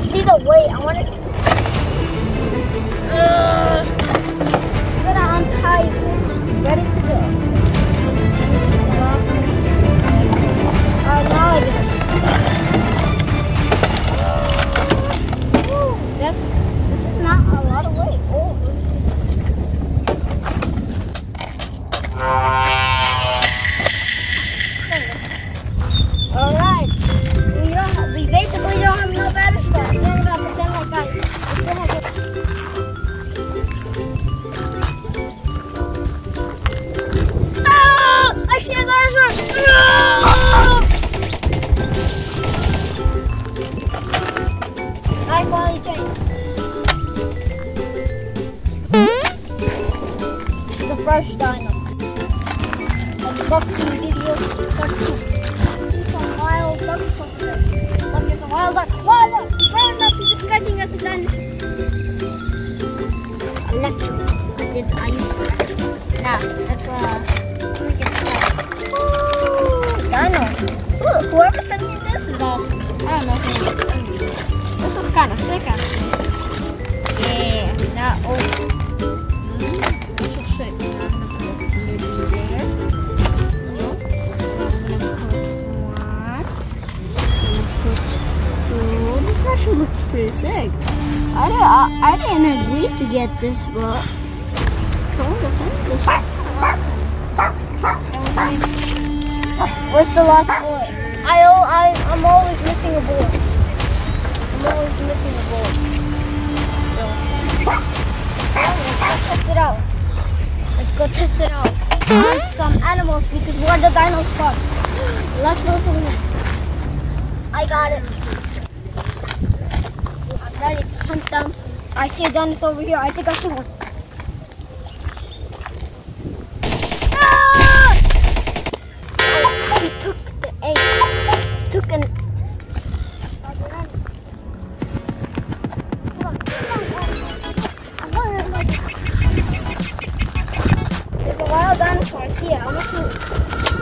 Let's see the weight. I want to see. I'm gonna untie this. Ready to go. Alright, now I do it. This is not a lot of weight. Oh, let me see this. Alright. We basically don't have no batteries for us. We're gonna pretend like that. We still have it. I see a dinosaur! High quality train. This is a fresh dino. And the box can give you some wild ducks over there. Look, there's a wild duck. Wild duck! Wild duck disguising as a dinosaur. Electro. I used that. Nah, that's Dino. Look, whoever sent me this is awesome. I don't know who. This is kind of sick, actually. Yeah, now, this is sick. I'm gonna put it there. Nope. I'm gonna put one. I'm gonna put two. This actually looks pretty sick. I didn't agree to get this, but someone sent this. Where's the last bullet? I'm always missing a bullet. I'm always missing a bullet. So, let's go test it out. Let's go test it out on some animals because we're the dino spot. Let's go to the next. I got it. I'm ready to hunt down some. I see a dinosaur over here. I think I see one. There's a wild dinosaur here. I'm gonna see.